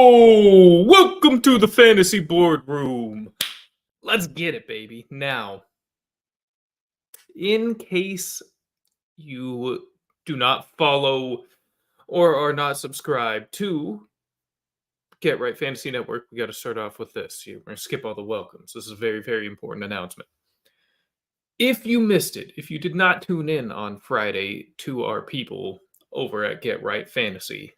Yo! Welcome to the Fantasy Boardroom. Let's get it, baby. Now, in case you do not follow or are not subscribed to Get Right Fantasy Network, we got to start off with this. We're going to skip all the welcomes. This is a very, very important announcement. If you missed it, if you did not tune in on Friday to our people over at Get Right Fantasy,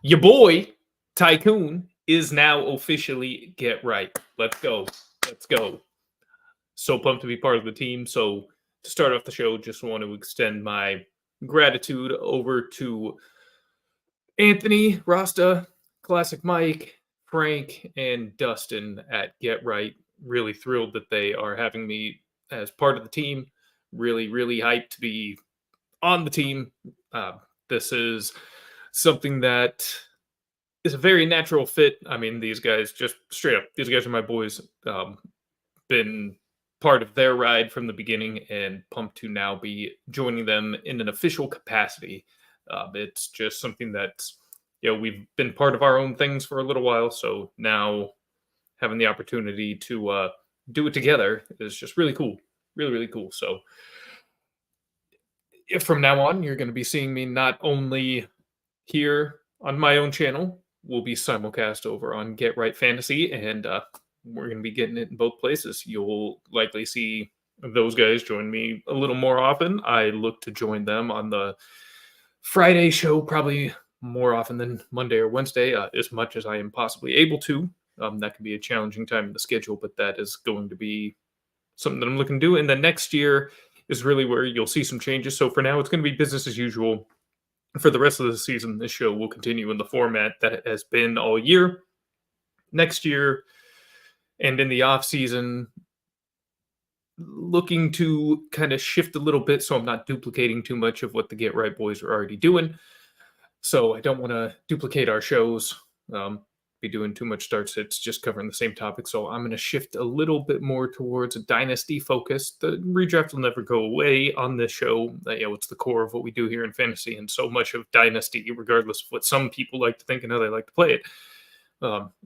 your boy, Tycoon, is now officially Get Right. Let's go. Let's go. So pumped to be part of the team. So to start off the show, just want to extend my gratitude over to Anthony, Rasta, Classic Mike, Frank, and Dustin at Get Right. Really thrilled that they are having me as part of the team. Really, really hyped to be on the team. This is something that is a very natural fit. I mean, these guys, just straight up, these guys are my boys. Been part of their ride from the beginning and pumped to now be joining them in an official capacity. It's just something that's, we've been part of our own things for a little while. So now having the opportunity to do it together is just really cool. Really, really cool. So if from now on, you're going to be seeing me not only here on my own channel, we'll be simulcast over on Get Right Fantasy, and we're going to be getting it in both places. You'll likely see those guys join me a little more often. I look to join them on the Friday show probably more often than Monday or Wednesday, as much as I am possibly able to. That can be a challenging time in the schedule, but that is going to be something that I'm looking to do. And then next year is really where you'll see some changes. So for now, it's going to be business as usual. For the rest of the season, this show will continue in the format that it has been all year. Next year, and in the off season, looking to kind of shift a little bit so I'm not duplicating too much of what the Get Right boys are already doing. So I don't want to duplicate our shows, be doing too much start sits, just covering the same topic. So I'm going to shift a little bit more towards a Dynasty focus. The redraft will never go away on this show. It's the core of what we do here in fantasy, and so much of Dynasty, regardless of what some people like to think and how they like to play it,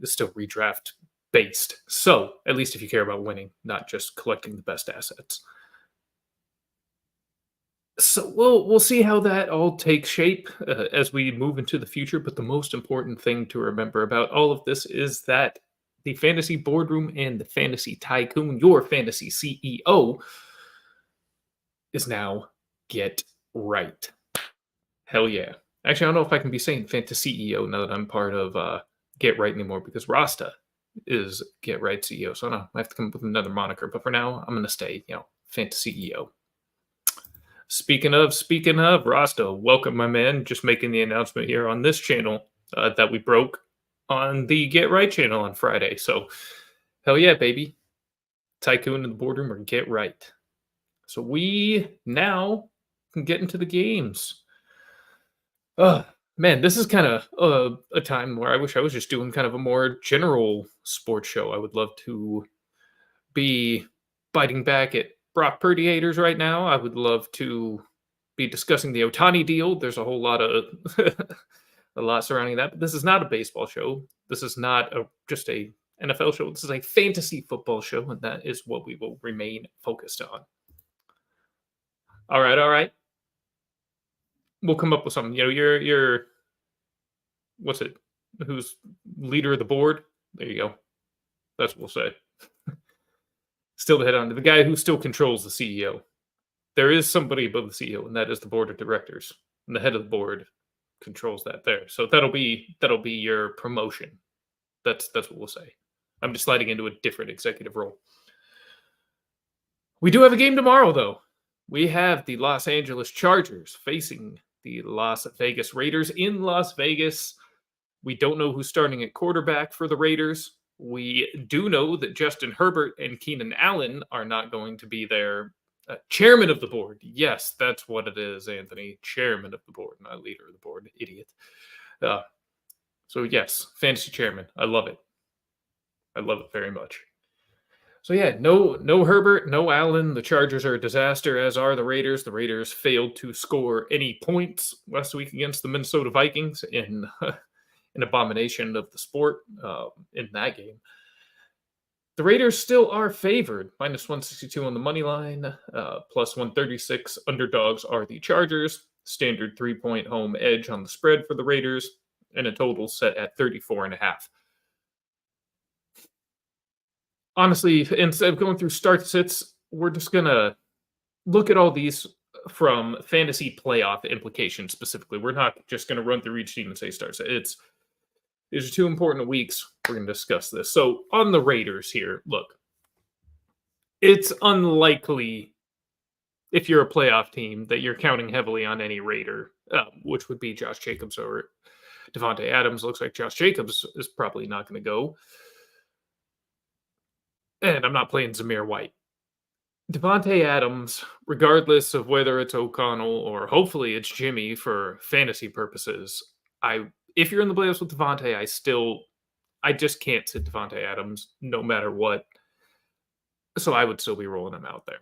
is still redraft based. So at least if you care about winning, not just collecting the best assets. So we'll see how that all takes shape as we move into the future. But the most important thing to remember about all of this is that the Fantasy Boardroom and the Fantasy Tycoon, your fantasy CEO, is now Get Right. Hell yeah. Actually, I don't know if I can be saying Fantasy CEO now that I'm part of Get Right anymore, because Rasta is Get Right CEO. So I don't know, I have to come up with another moniker. But for now, I'm going to stay, Fantasy CEO. Speaking of, Rasta, welcome, my man. Just making the announcement here on this channel that we broke on the Get Right channel on Friday. So, hell yeah, baby. Tycoon and the Boardroom are Get Right. So we now can get into the games. Man, this is kind of a time where I wish I was just doing kind of a more general sports show. I would love to be biting back at Brock Purdy haters right now. I would love to be discussing the Ohtani deal. There's a whole lot of a lot surrounding that, but this is not a baseball show. This is not just a NFL show. This is a fantasy football show, and that is what we will remain focused on. All right. We'll come up with something. You're what's it? Who's leader of the board? There you go. That's what we'll say. Still to head on to the guy who still controls the CEO. There is somebody above the CEO, and that is the board of directors. And the head of the board controls that there. So that'll be your promotion. That's what we'll say. I'm just sliding into a different executive role. We do have a game tomorrow, though. We have the Los Angeles Chargers facing the Las Vegas Raiders in Las Vegas. We don't know who's starting at quarterback for the Raiders. We do know that Justin Herbert and Keenan Allen are not going to be there. Chairman of the board. Yes, that's what it is, Anthony. Chairman of the board, not leader of the board. Idiot. So yes, fantasy chairman. I love it. I love it very much. So yeah, no Herbert, no Allen. The Chargers are a disaster, as are the Raiders. The Raiders failed to score any points last week against the Minnesota Vikings in an abomination of the sport in that game. The Raiders still are favored, minus 162 on the money line, plus 136. Underdogs are the Chargers. Standard 3-point home edge on the spread for the Raiders, and a total set at 34.5. Honestly, instead of going through start sits, we're just going to look at all these from fantasy playoff implications specifically. We're not just going to run through each team and say starts. These are 2 important weeks. We're going to discuss this. So on the Raiders here, look, it's unlikely if you're a playoff team that you're counting heavily on any Raider, which would be Josh Jacobs or Devontae Adams. Looks like Josh Jacobs is probably not going to go. And I'm not playing Zamir White. Devontae Adams, regardless of whether it's O'Connell or hopefully it's Jimmy for fantasy purposes, if you're in the playoffs with Devontae, I just can't sit Devontae Adams no matter what. So I would still be rolling him out there.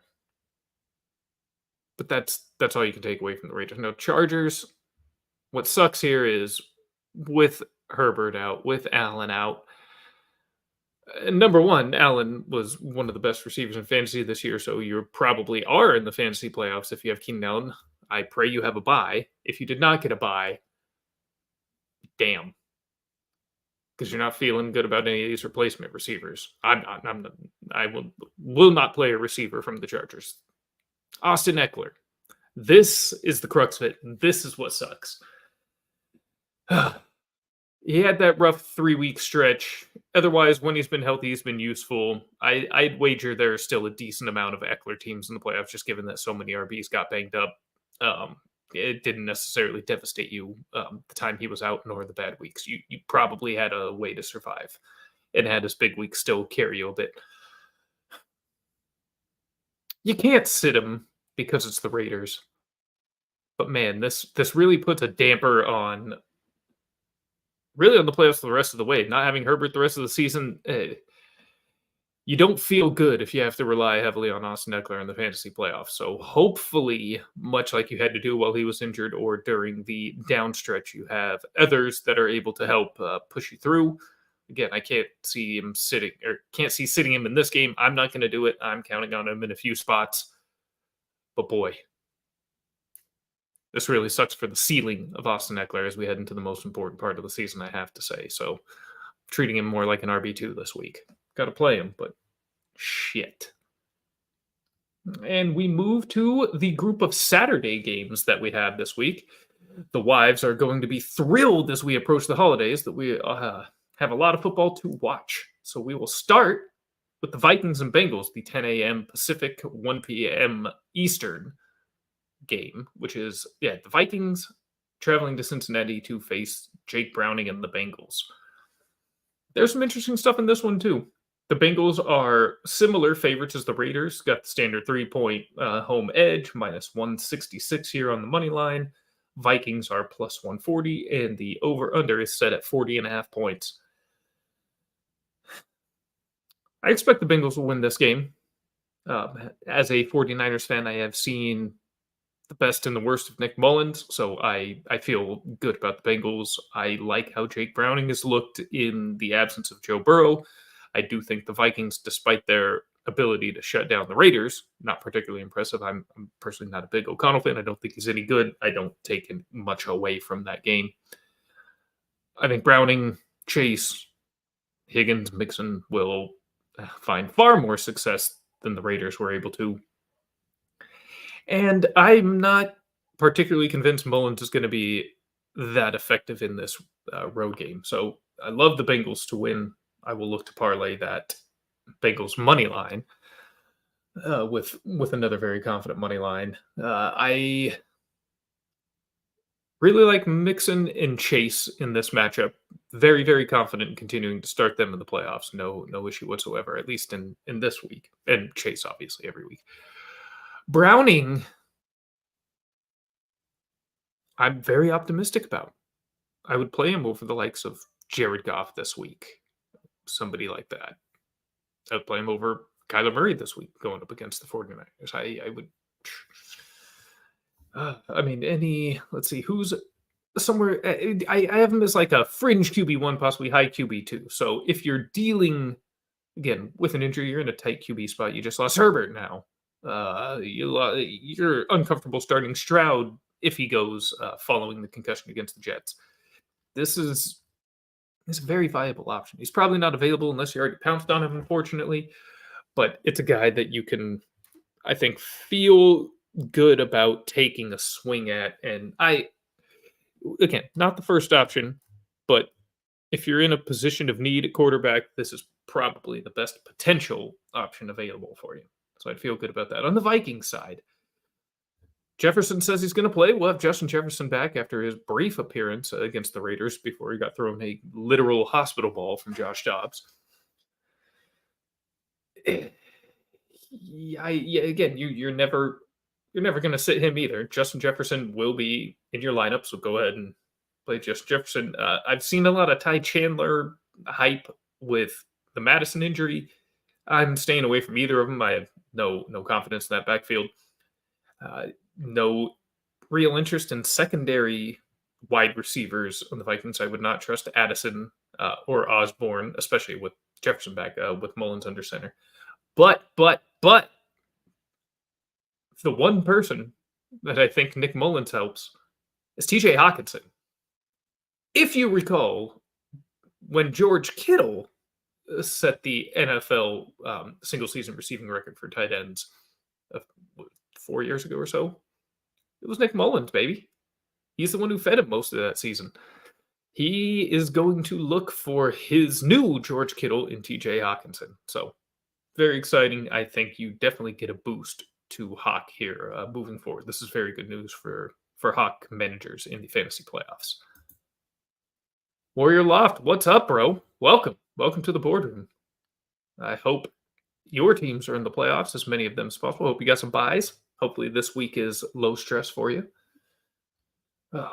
But that's all you can take away from the Raiders. Now, Chargers, what sucks here is with Herbert out, with Allen out, number one, Allen was one of the best receivers in fantasy this year, so you probably are in the fantasy playoffs if you have Keenan Allen. I pray you have a bye. If you did not get a bye, damn. Because you're not feeling good about any of these replacement receivers. I will not play a receiver from the Chargers. Austin Eckler. This is the crux of it. This is what sucks. He had that rough 3-week stretch. Otherwise, when he's been healthy, he's been useful. I'd wager there's still a decent amount of Eckler teams in the playoffs, just given that so many RBs got banged up. It didn't necessarily devastate you the time he was out, nor the bad weeks. You probably had a way to survive and had his big week still carry you a bit. You can't sit him because it's the Raiders. But man, this really puts a damper on the playoffs for the rest of the way. Not having Herbert the rest of the season, you don't feel good if you have to rely heavily on Austin Eckler in the fantasy playoffs. So hopefully, much like you had to do while he was injured or during the down stretch, you have others that are able to help push you through. Again, I can't see sitting him in this game. I'm not going to do it. I'm counting on him in a few spots. But boy, this really sucks for the ceiling of Austin Eckler as we head into the most important part of the season, I have to say. So treating him more like an RB2 this week. Got to play him, but shit. And we move to the group of Saturday games that we have this week. The wives are going to be thrilled as we approach the holidays that we have a lot of football to watch. So we will start with the Vikings and Bengals, the 10 a.m. Pacific, 1 p.m. Eastern game, which is, the Vikings traveling to Cincinnati to face Jake Browning and the Bengals. There's some interesting stuff in this one, too. The Bengals are similar favorites as the Raiders. Got the standard 3-point home edge, minus 166 here on the money line. Vikings are plus 140, and the over-under is set at 40.5 points. I expect the Bengals will win this game. As a 49ers fan, I have seen the best and the worst of Nick Mullins, so I feel good about the Bengals. I like how Jake Browning has looked in the absence of Joe Burrow. I do think the Vikings, despite their ability to shut down the Raiders, not particularly impressive. I'm personally not a big O'Connell fan. I don't think he's any good. I don't take much away from that game. I think Browning, Chase, Higgins, Mixon will find far more success than the Raiders were able to. And I'm not particularly convinced Mullins is going to be that effective in this road game. So I love the Bengals to win. I will look to parlay that Bengals money line with another very confident money line. I really like Mixon and Chase in this matchup. Very, very confident in continuing to start them in the playoffs. No issue whatsoever, at least in this week. And Chase, obviously, every week. Browning, I'm very optimistic about. I would play him over the likes of Jared Goff this week. Somebody like that. I would play him over Kyler Murray this week going up against the 49ers. I would... let's see, who's somewhere. I have him as like a fringe QB1, possibly high QB2. So if you're dealing again with an injury, you're in a tight QB spot. You just lost Herbert now. You're uncomfortable starting Stroud if he goes following the concussion against the Jets. This is a very viable option. He's probably not available unless you already pounced on him, unfortunately. But it's a guy that you can, I think, feel good about taking a swing at. And again, not the first option, but if you're in a position of need at quarterback, this is probably the best potential option available for you. So I'd feel good about that. On the Vikings side, Jefferson says he's going to play. We'll have Justin Jefferson back after his brief appearance against the Raiders before he got thrown a literal hospital ball from Josh Dobbs. Again, you're never going to sit him either. Justin Jefferson will be in your lineup, so go ahead and play Justin Jefferson. I've seen a lot of Ty Chandler hype with the Madison injury. I'm staying away from either of them. I have no confidence in that backfield. No real interest in secondary wide receivers on the Vikings. I would not trust Addison or Osborne, especially with Jefferson back with Mullins under center. But the one person that I think Nick Mullins helps is TJ Hawkinson. If you recall, when George Kittle set the NFL single season receiving record for tight ends 4 years ago or so, it was Nick Mullins, baby. He's the one who fed him most of that season. He is going to look for his new George Kittle in TJ Hawkinson. So very exciting. I think you definitely get a boost to Hawk here moving forward. This is very good news for Hawk managers in the fantasy playoffs. Warrior Loft, what's up, bro? Welcome to the boardroom. I hope your teams are in the playoffs, as many of them as possible. Hope you got some buys. Hopefully this week is low stress for you. All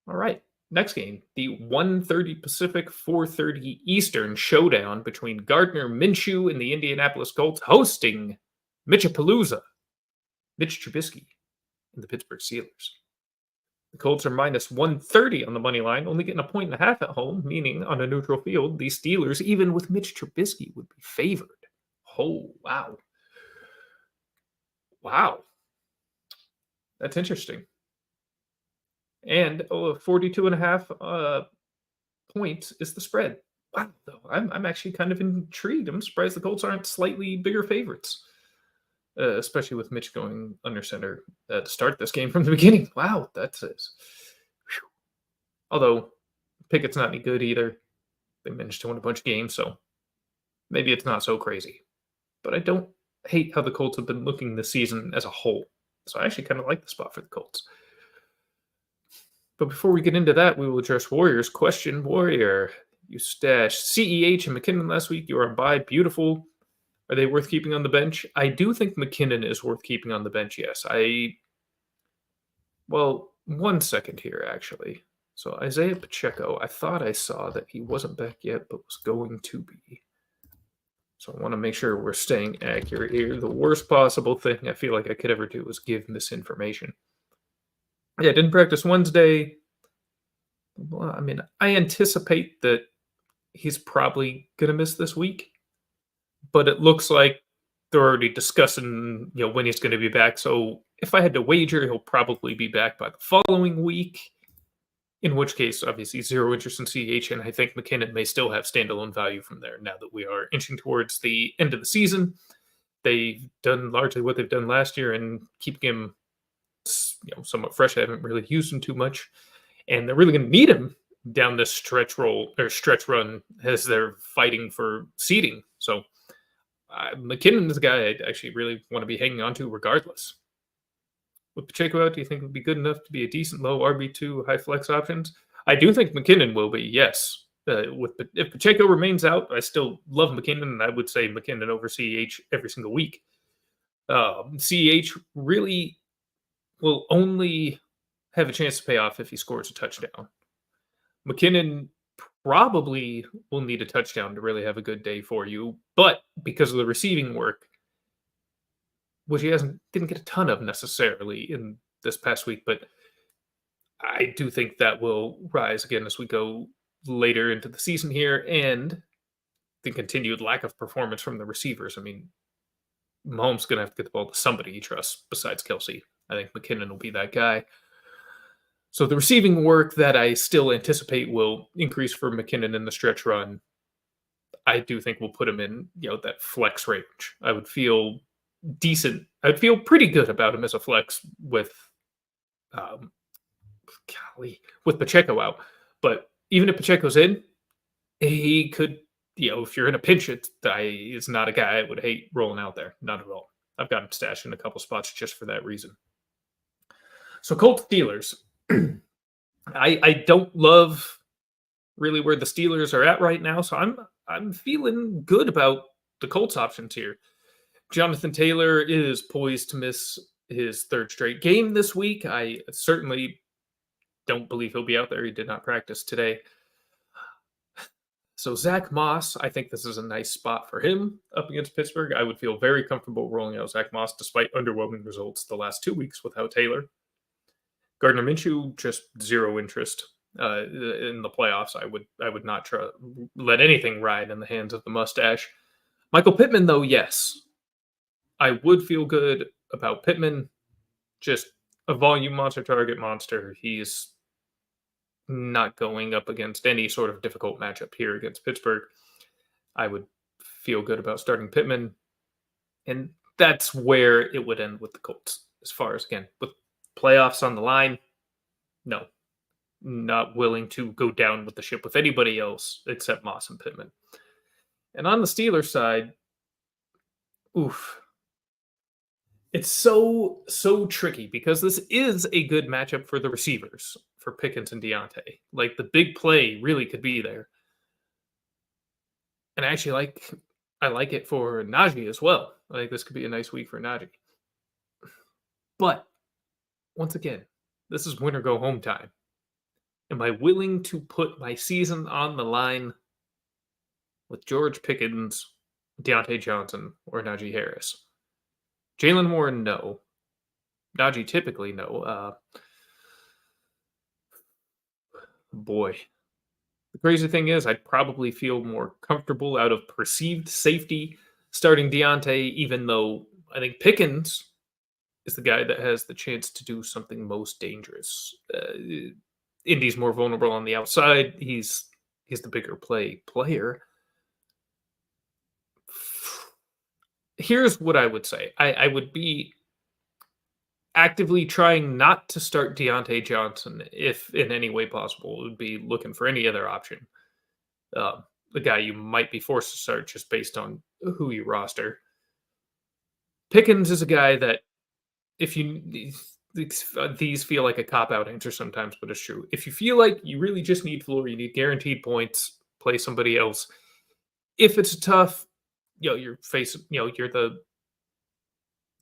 right. Next game, the 1:30 Pacific, 4:30 Eastern showdown between Gardner Minshew and the Indianapolis Colts hosting Mitchapalooza, Mitch Trubisky, and the Pittsburgh Steelers. The Colts are minus 130 on the money line, only getting 1.5 at home, meaning on a neutral field, the Steelers, even with Mitch Trubisky, would be favored. Oh, wow. Wow. That's interesting. And 42.5 points is the spread. Wow, though. I'm actually kind of intrigued. I'm surprised the Colts aren't slightly bigger favorites, especially with Mitch going under center to start this game from the beginning. Wow, that's it. Although Pickett's not any good either. They managed to win a bunch of games, so maybe it's not so crazy. But I don't hate how the Colts have been looking this season as a whole. So I actually kind of like the spot for the Colts. But before we get into that, we will address Warriors. Question, Warrior. You stashed CEH and McKinnon last week. You are on bye. Beautiful. Are they worth keeping on the bench? I do think McKinnon is worth keeping on the bench, yes. Well, 1 second here, actually. So Isaiah Pacheco, I thought I saw that he wasn't back yet, but was going to be. So I want to make sure we're staying accurate here. The worst possible thing I feel like I could ever do is give misinformation. Yeah, didn't practice Wednesday. Well, I mean, I anticipate that he's probably going to miss this week, but it looks like they're already discussing, when he's going to be back. So if I had to wager, he'll probably be back by the following week, in which case, obviously, zero interest in CH, and I think McKinnon may still have standalone value from there now that we are inching towards the end of the season. They've done largely what they've done last year and keeping him somewhat fresh. I haven't really used him too much, and they're really going to need him down this stretch run as they're fighting for seeding. So McKinnon is a guy I actually really want to be hanging on to regardless. With Pacheco out, do you think it would be good enough to be a decent low RB2 high flex options? I do think McKinnon will be, yes. If Pacheco remains out, I still love McKinnon, and I would say McKinnon over CEH every single week. CEH really will only have a chance to pay off if he scores a touchdown. McKinnon probably will need a touchdown to really have a good day for you, but because of the receiving work, which he didn't get a ton of necessarily in this past week, but I do think that will rise again as we go later into the season here, and the continued lack of performance from the receivers. I mean, Mahomes going to have to get the ball to somebody he trusts besides Kelsey. I think McKinnon will be that guy. So the receiving work that I still anticipate will increase for McKinnon in the stretch run, I do think will put him in, that flex range. I would feel decent. I'd feel pretty good about him as a flex with, um, with Pacheco out. But even if Pacheco's in, he could, if you're in a pinch, it's not a guy I would hate rolling out there. Not at all. I've got him stashed in a couple spots just for that reason. So Colts Steelers. I don't love really where the Steelers are at right now, so I'm feeling good about the Colts options here. Jonathan Taylor is poised to miss his third straight game this week. I certainly don't believe he'll be out there. He did not practice today. So Zach Moss, I think this is a nice spot for him up against Pittsburgh. I would feel very comfortable rolling out Zach Moss despite underwhelming results the last 2 weeks without Taylor. Gardner Minshew, just zero interest in the playoffs. I would not let anything ride in the hands of the mustache. Michael Pittman, though, yes. I would feel good about Pittman. Just a volume monster, target monster. He's not going up against any sort of difficult matchup here against Pittsburgh. I would feel good about starting Pittman. And that's where it would end with the Colts. As far as, again, with playoffs on the line, no. Not willing to go down with the ship with anybody else except Moss and Pittman. And on the Steelers side, oof. It's so tricky because this is a good matchup for the receivers, for Pickens and Deontay. Like, the big play really could be there. And I actually I like it for Najee as well. I think this could be a nice week for Najee. But once again, this is win or go home time. Am I willing to put my season on the line with George Pickens, Deontay Johnson, or Najee Harris? Jalen Warren, no. Najee, typically, no. Boy. The crazy thing is, I'd probably feel more comfortable out of perceived safety starting Deontay, even though I think Pickens is the guy that has the chance to do something most dangerous. Indy's more vulnerable on the outside. He's the bigger player. Here's what I would say. I would be actively trying not to start Deontay Johnson if in any way possible. It would be looking for any other option. The guy you might be forced to start just based on who you roster. Pickens is a guy that if you... These feel like a cop-out answer sometimes, but it's true. If you feel like you really just need floor, you need guaranteed points, play somebody else. If it's tough, you're facing, you're the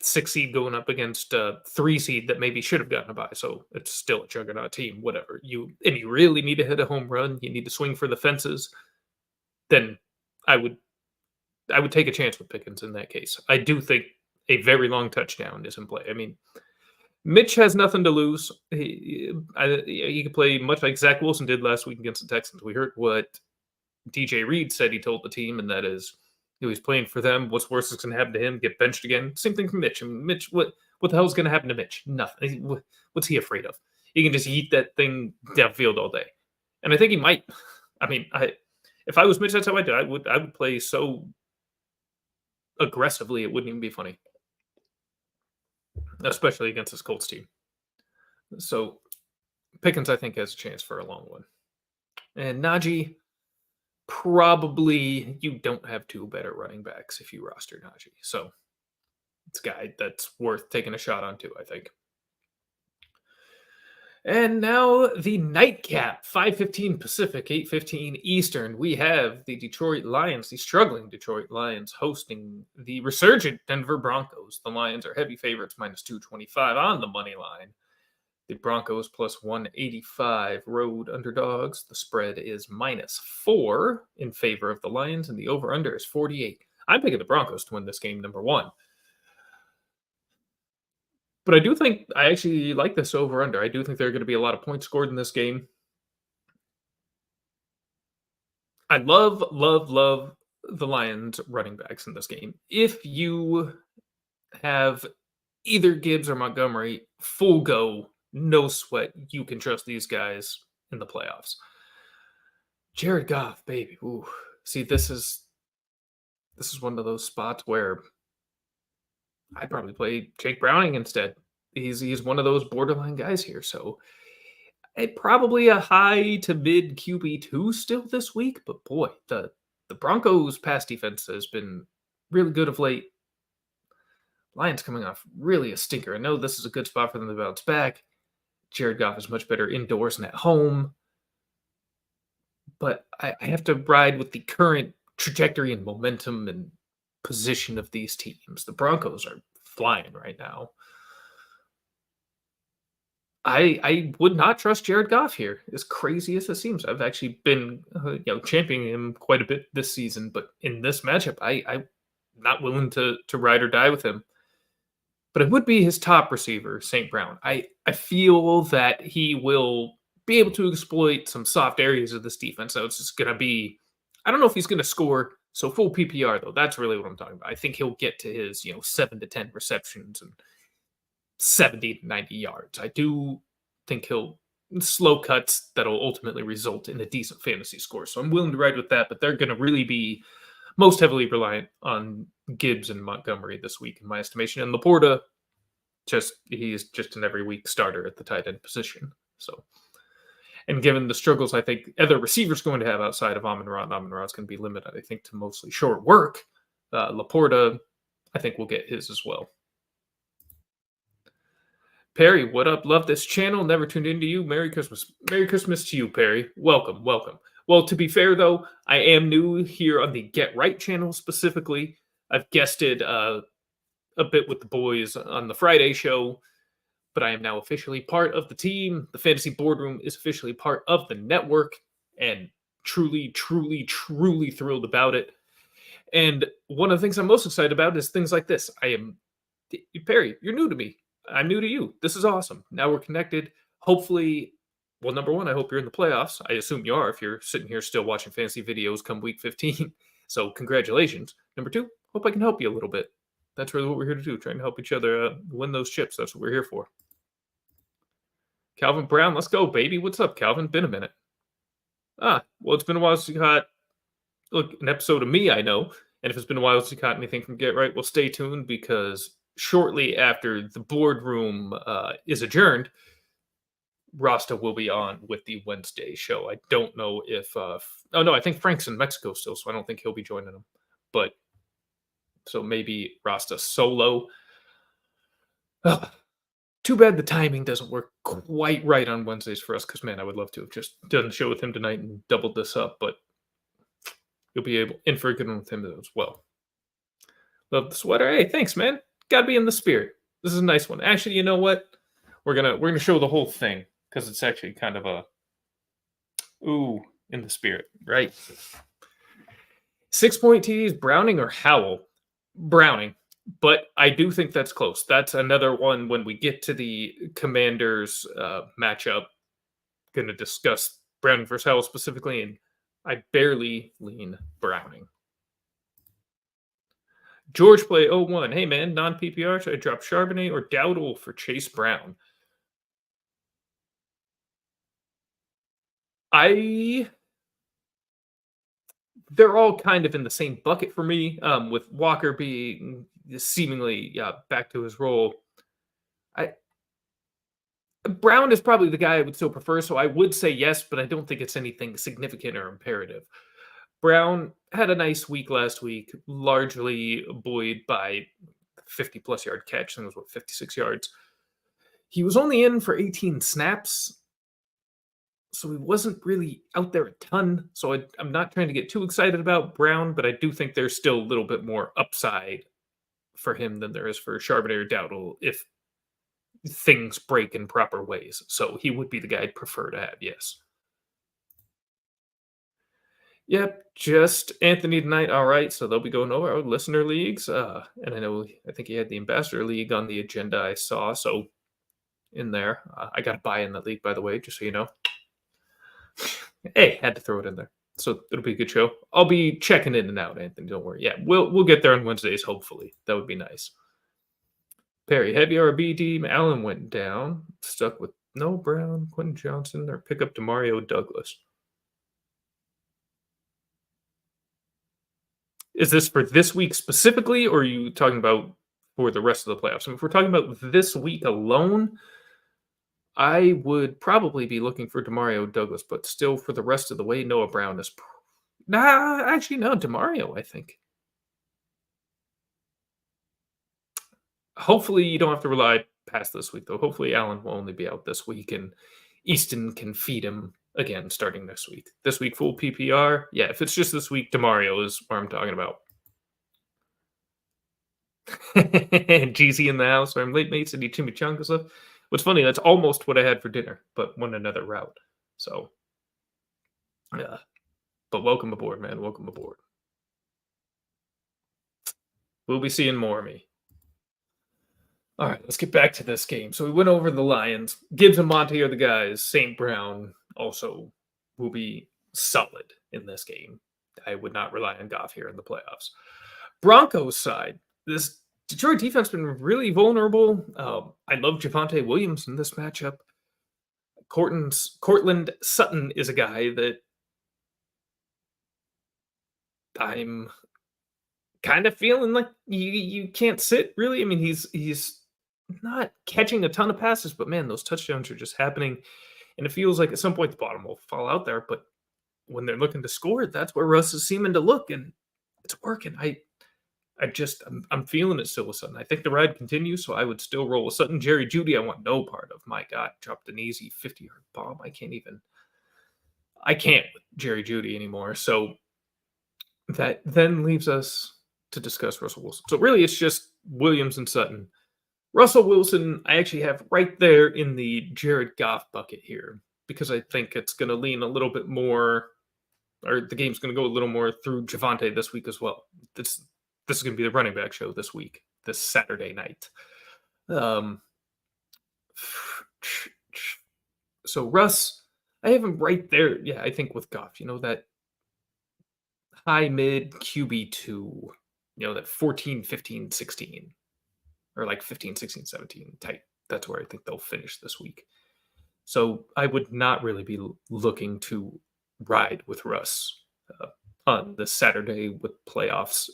6 seed going up against a 3 seed that maybe should have gotten a bye. So it's still a juggernaut team, whatever. You really need to hit a home run. You need to swing for the fences. Then I would take a chance with Pickens in that case. I do think a very long touchdown is in play. I mean, Mitch has nothing to lose. He could play much like Zach Wilson did last week against the Texans. We heard what DJ Reed said he told the team, and that is he's playing for them. What's worse is going to happen to him? Get benched again. Same thing for Mitch. I mean, Mitch, what the hell is going to happen to Mitch? Nothing. What's he afraid of? He can just eat that thing downfield all day, and I think he might. I mean, if I was Mitch, that's how I do. I would play so aggressively it wouldn't even be funny. Especially against this Colts team. So Pickens, I think, has a chance for a long one. And Najee, probably you don't have two better running backs if you roster Najee. So it's a guy that's worth taking a shot on too, I think. And now the nightcap, 5:15 Pacific, 8:15 Eastern. We have the Detroit Lions, the struggling Detroit Lions, hosting the resurgent Denver Broncos. The Lions are heavy favorites, -225 on the money line. The Broncos +185 road underdogs. The spread is -4 in favor of the Lions, and the over-under is 48. I'm picking the Broncos to win this game, number one. But I do think I actually like this over under. I do think there are going to be a lot of points scored in this game. I love the Lions running backs in this game. If you have either Gibbs or Montgomery, full go, no sweat, you can trust these guys in the playoffs. Jared Goff, baby. Ooh. See, this is one of those spots where I'd probably play Jake Browning instead. He's one of those borderline guys here. So probably a high to mid QB2 still this week, but boy, the Broncos pass defense has been really good of late. Lions coming off really a stinker. I know this is a good spot for them to bounce back. Jared Goff is much better indoors and at home, but I have to ride with the current trajectory and momentum and position of these teams. The Broncos are flying right now. I would not trust Jared Goff here, as crazy as it seems. I've actually been, championing him quite a bit this season, but in this matchup, I'm not willing to ride or die with him. But it would be his top receiver, St. Brown. I feel that he will be able to exploit some soft areas of this defense. So it's just going to be, I don't know if he's going to score. So full PPR though, that's really what I'm talking about. I think he'll get to his 7 to 10 receptions and 70 to 90 yards. I do think he'll slow cuts that'll ultimately result in a decent fantasy score. So I'm willing to ride with that, but they're going to really be most heavily reliant on Gibbs and Montgomery this week, in my estimation. And Laporta, he's just an every week starter at the tight end position. So, and given the struggles I think other receivers going to have outside of Amon-Ra, Amon-Ra's going to be limited, I think, to mostly short work. Laporta, I think, will get his as well. Perry, what up? Love this channel. Never tuned into you. Merry Christmas. Merry Christmas to you, Perry. Welcome, welcome. Well, to be fair, though, I am new here on the Get Right channel specifically. I've guested a bit with the boys on the Friday show, but I am now officially part of the team. The Fantasy Boardroom is officially part of the network, and truly, truly, truly thrilled about it. And one of the things I'm most excited about is things like this. Perry, you're new to me. I'm new to you. This is awesome. Now we're connected. Hopefully, well, number one, I hope you're in the playoffs. I assume you are if you're sitting here still watching fantasy videos come week 15. So congratulations. Number two, hope I can help you a little bit. That's really what we're here to do, trying to help each other win those chips. That's what we're here for. Calvin Brown, let's go, baby. What's up, Calvin? Been a minute. Well, it's been a while since you caught an episode of me, I know. And if it's been a while since you caught anything from Get Right, well, stay tuned because shortly after the boardroom is adjourned, Rasta will be on with the Wednesday show. I don't know if I think Frank's in Mexico still, so I don't think he'll be joining them. But so maybe Rasta solo. Too bad the timing doesn't work quite right on Wednesdays for us, because man, I would love to have just done the show with him tonight and doubled this up, but you'll be able in for a good one with him as well. Love the sweater. Hey, thanks, man. Gotta be in the spirit. This is a nice one. Actually, you know what? We're gonna show the whole thing because it's actually kind of a in the spirit, right? 6-point TDs, Browning or Howell? Browning, but I do think that's close. That's another one when we get to the Commanders matchup. Going to discuss Browning versus Howell specifically, and I barely lean Browning. George play 01. Hey, man, non-PPR. Should I drop Charbonnet or Dowdle for Chase Brown? They're all kind of in the same bucket for me, with Walker being seemingly back to his role. Brown is probably the guy I would still prefer, so I would say yes, but I don't think it's anything significant or imperative. Brown had a nice week last week, largely buoyed by 50-plus yard catch. I think it was, 56 yards. He was only in for 18 snaps, so he wasn't really out there a ton. So I'm not trying to get too excited about Brown, but I do think there's still a little bit more upside for him than there is for Charbonnet or Dowdle if things break in proper ways. So he would be the guy I'd prefer to have, yes. Yep, just Anthony tonight. All right, so they'll be going over our listener leagues. And I think he had the Ambassador League on the agenda I saw. So in there, I got to buy in that league, by the way, just so you know. Hey, had to throw it in there. So it'll be a good show. I'll be checking in and out, Anthony. Don't worry. Yeah, we'll get there on Wednesdays, hopefully. That would be nice. Perry, heavy RB team. Allen went down. Stuck with no Brown, Quentin Johnson, or pick up Demario Douglas. Is this for this week specifically, or are you talking about for the rest of the playoffs? If we're talking about this week alone, I would probably be looking for Demario Douglas, but still for the rest of the way, Noah Brown is. Actually, no, Demario, I think. Hopefully, you don't have to rely past this week, though. Hopefully, Allen will only be out this week, and Easton can feed him again starting next week. This week, full PPR. Yeah, if it's just this week, Demario is what I'm talking about. GZ in the house. I'm late mates and eat chimichanga stuff. What's funny, that's almost what I had for dinner, but went another route. So, yeah. But welcome aboard, man. Welcome aboard. We'll be seeing more of me. All right, let's get back to this game. So we went over the Lions. Gibbs and Monty are the guys. St. Brown also will be solid in this game. I would not rely on Goff here in the playoffs. Broncos side, this Detroit defense has been really vulnerable. I love Javonte Williams in this matchup. Cortland Sutton is a guy that I'm kind of feeling like you can't sit really. I mean, he's not catching a ton of passes, but man, those touchdowns are just happening. And it feels like at some point the bottom will fall out there. But when they're looking to score, that's where Russ is seeming to look, and it's working. I'm feeling it still with Sutton. I think the ride continues, so I would still roll with Sutton. Jerry Jeudy, I want no part of. My God, dropped an easy 50-yard bomb. I can't with Jerry Jeudy anymore. So that then leaves us to discuss Russell Wilson. So really, it's just Williams and Sutton. Russell Wilson, I actually have right there in the Jared Goff bucket here because I think it's going to lean a little bit more, or the game's going to go a little more through Javonte this week as well. This is going to be the running back show this week, this Saturday night. So Russ, I have him right there. Yeah, I think with Goff, that high mid QB2, that 14, 15, 16, or like 15, 16, 17 type. That's where I think they'll finish this week. So I would not really be looking to ride with Russ on this Saturday with playoffs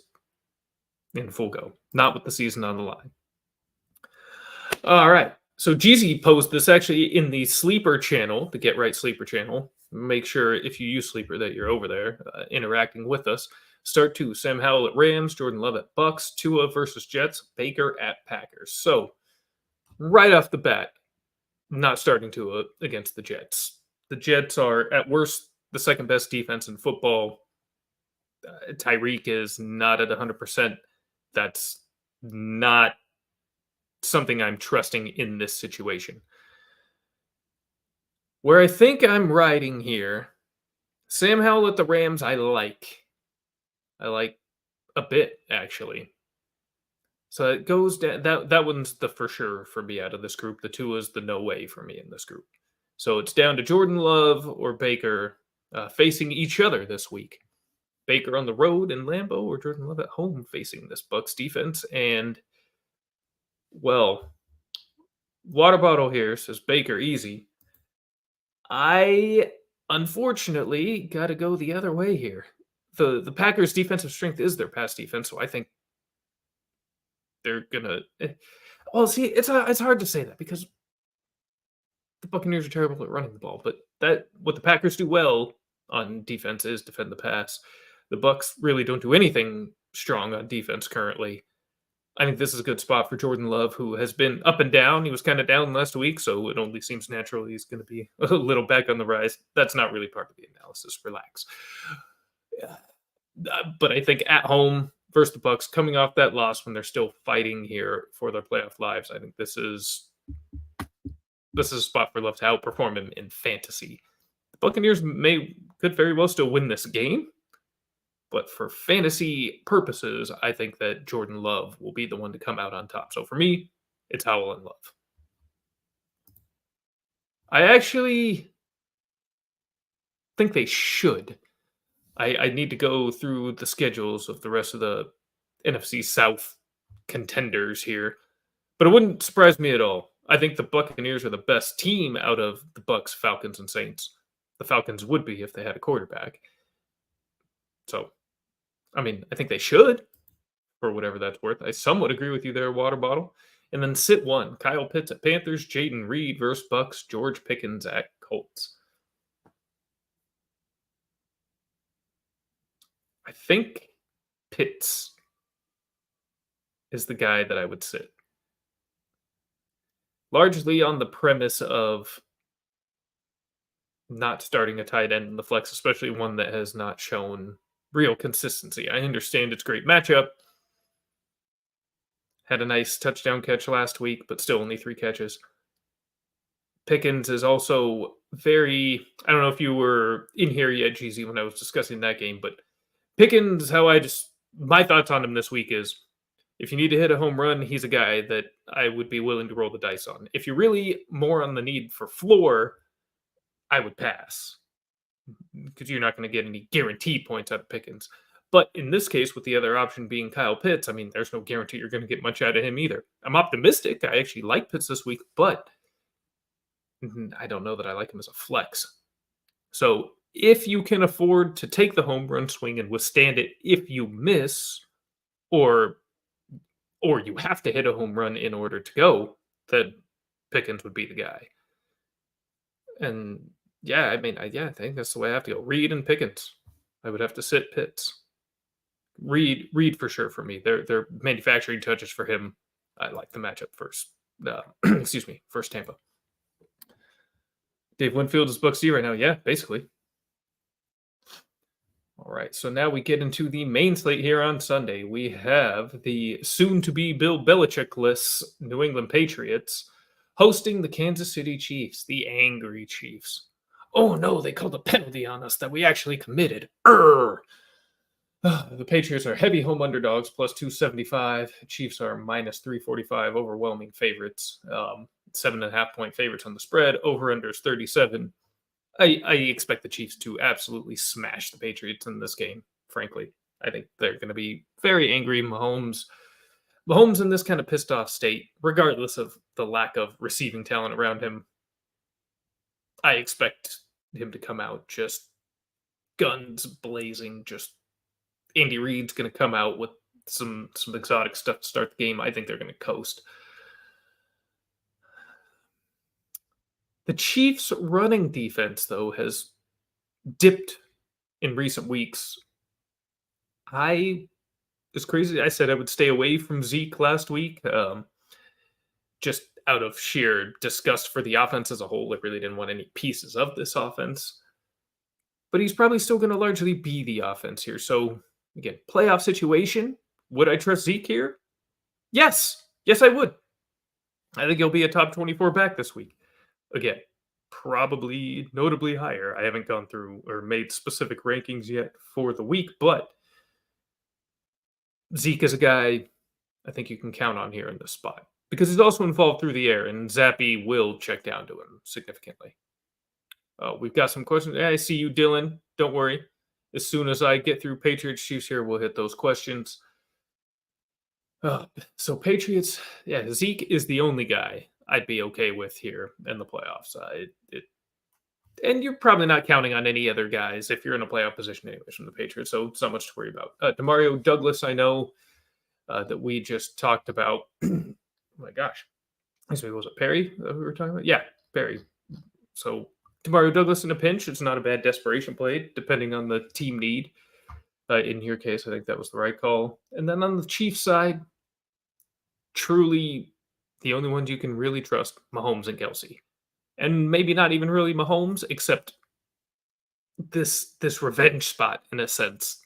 in full go, not with the season on the line. All right. So Jeezy posed this actually in the Sleeper channel, the Get Right Sleeper channel. Make sure if you use Sleeper that you're over there interacting with us. Start 2, Sam Howell at Rams, Jordan Love at Bucks, Tua versus Jets, Baker at Packers. So right off the bat, not starting Tua against the Jets. The Jets are at worst the second best defense in football. Tyreek is not at 100%. That's not something I'm trusting in this situation. Where I think I'm riding here, Sam Howell at the Rams, I like a bit, actually. So it goes down, that one's the for sure for me out of this group. The two is the no way for me in this group. So it's down to Jordan Love or Baker facing each other this week. Baker on the road in Lambeau or Jordan Love at home facing this Bucks defense. And, well, water bottle here says Baker easy. I, unfortunately, got to go the other way here. The Packers' defensive strength is their pass defense, so I think they're gonna. Well, see, it's hard to say that because the Buccaneers are terrible at running the ball, but what the Packers do well on defense is defend the pass. The Bucks really don't do anything strong on defense currently. I think this is a good spot for Jordan Love, who has been up and down. He was kind of down last week, so it only seems natural he's going to be a little back on the rise. That's not really part of the analysis. Relax. Yeah. But I think at home versus the Bucks, coming off that loss when they're still fighting here for their playoff lives, I think this is a spot for Love to outperform him in fantasy. The Buccaneers could very well still win this game, But for fantasy purposes, I think that Jordan Love will be the one to come out on top. So for me, it's Howell and Love. I actually think they should. I need to go through the schedules of the rest of the NFC South contenders here, but it wouldn't surprise me at all. I think the Buccaneers are the best team out of the Bucks, Falcons, and Saints. The Falcons would be if they had a quarterback. So, I mean, I think they should, for whatever that's worth. I somewhat agree with you there, water bottle. And then sit one, Kyle Pitts at Panthers, Jaden Reed versus Bucks, George Pickens at Colts. I think Pitts is the guy that I would sit. Largely on the premise of not starting a tight end in the flex, especially one that has not shown real consistency. I understand it's a great matchup. Had a nice touchdown catch last week, but still only 3 catches. Pickens is also very, I don't know if you were in here yet, GZ, when I was discussing that game, but Pickens, my thoughts on him this week is, if you need to hit a home run, he's a guy that I would be willing to roll the dice on. If you're really more on the need for floor, I would pass, because you're not going to get any guaranteed points out of Pickens. But in this case, with the other option being Kyle Pitts, I mean, there's no guarantee you're going to get much out of him either. I'm optimistic. I actually like Pitts this week, but I don't know that I like him as a flex. So if you can afford to take the home run swing and withstand it if you miss, or you have to hit a home run in order to go, then Pickens would be the guy. And yeah, I mean, I think that's the way I have to go. Reed and Pickens. I would have to sit Pitts. Reed for sure for me. They're manufacturing touches for him. I like the matchup first. First Tampa. Dave Winfield is Bucks D right now. Yeah, basically. All right, so now we get into the main slate here on Sunday. We have the soon-to-be Bill Belichick-less New England Patriots hosting the Kansas City Chiefs, the angry Chiefs. Oh no, they called a penalty on us that we actually committed. The Patriots are heavy home underdogs, plus 275. Chiefs are minus 345, overwhelming favorites. 7.5 point favorites on the spread. Over-under is 37. I expect the Chiefs to absolutely smash the Patriots in this game, frankly. I think they're going to be very angry. Mahomes in this kind of pissed off state, regardless of the lack of receiving talent around him, I expect him to come out just guns blazing. Just Andy Reid's going to come out with some exotic stuff to start the game. I think they're going to coast. The Chiefs' running defense, though, has dipped in recent weeks. It's crazy. I said I would stay away from Zeke last week, just out of sheer disgust for the offense as a whole. I really didn't want any pieces of this offense. But he's probably still going to largely be the offense here. So, again, playoff situation. Would I trust Zeke here? Yes. Yes, I would. I think he'll be a top 24 back this week. Again, probably notably higher. I haven't gone through or made specific rankings yet for the week, but Zeke is a guy I think you can count on here in this spot, because he's also involved through the air, and Zappy will check down to him significantly. We've got some questions. I see you, Dylan. Don't worry. As soon as I get through Patriots Chiefs here, we'll hit those questions. So Patriots, Zeke is the only guy I'd be okay with here in the playoffs. And you're probably not counting on any other guys if you're in a playoff position anyways from the Patriots, so it's not much to worry about. Demario Douglas, I know that we just talked about. Oh my gosh. Was it Perry that we were talking about? Yeah, Perry. So Demario Douglas in a pinch, it's not a bad desperation play, depending on the team need. In your case, I think that was the right call. And then on the Chiefs side, truly the only ones you can really trust, Mahomes and Kelsey. And maybe not even really Mahomes, except this revenge spot, in a sense.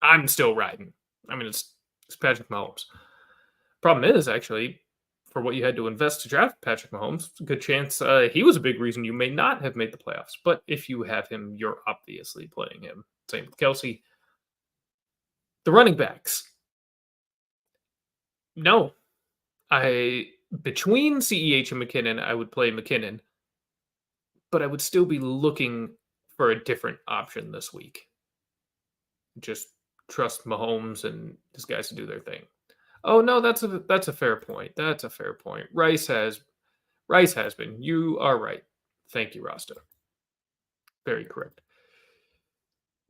I'm still riding. I mean, it's Patrick Mahomes. Problem is, actually, for what you had to invest to draft Patrick Mahomes, a good chance he was a big reason you may not have made the playoffs. But if you have him, you're obviously playing him. Same with Kelsey. The running backs. No. Between CEH and McKinnon, I would play McKinnon, but I would still be looking for a different option this week. Just trust Mahomes and his guys to do their thing. Oh no, that's a fair point. That's a fair point. Rice has been. You are right. Thank you, Rasta. Very correct.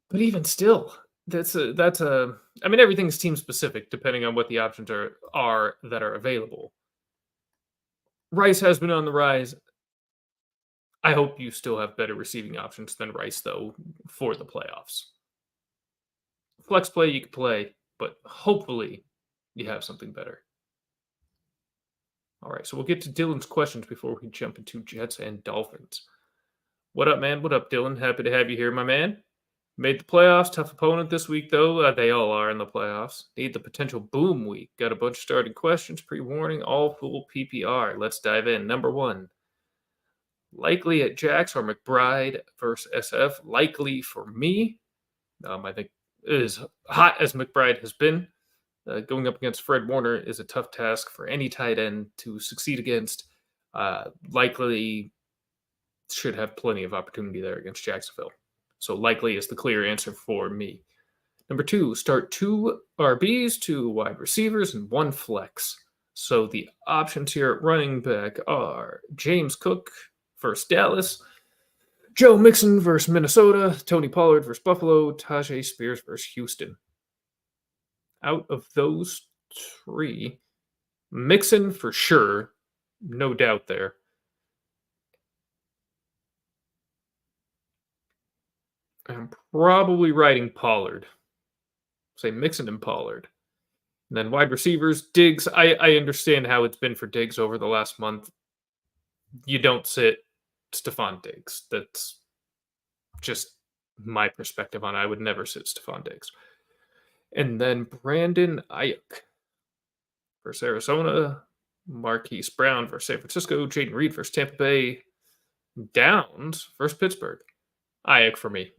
But even still, that's a. I mean, everything's team specific depending on what the options are that are available. Rice has been on the rise. I hope you still have better receiving options than Rice, though, for the playoffs. Flex play you can play, but hopefully you have something better. All right, so we'll get to Dylan's questions before we jump into Jets and Dolphins. What up, man? What up, Dylan? Happy to have you here, my man. Made the playoffs. Tough opponent this week, though. They all are in the playoffs. Need the potential boom week. Got a bunch of starting questions. Pre-warning, all full PPR. Let's dive in. Number one. Likely at Jax or McBride versus SF. Likely for me. I think as hot as McBride has been, going up against Fred Warner is a tough task for any tight end to succeed against. Likely should have plenty of opportunity there against Jacksonville. So likely is the clear answer for me. Number two, start 2 RBs, 2 wide receivers, and 1 flex. So the options here at running back are James Cook versus Dallas, Joe Mixon versus Minnesota, Tony Pollard versus Buffalo, Tajay Spears versus Houston. Out of those 3, Mixon for sure, no doubt there. I'm probably writing Pollard. Say Mixon and Pollard. And then wide receivers, Diggs. I understand how it's been for Diggs over the last month. You don't sit Stephon Diggs. That's just my perspective on it. I would never sit Stephon Diggs. And then Brandon Ayuk versus Arizona, Marquise Brown versus San Francisco, Jaden Reed versus Tampa Bay, Downs versus Pittsburgh. Ayuk for me.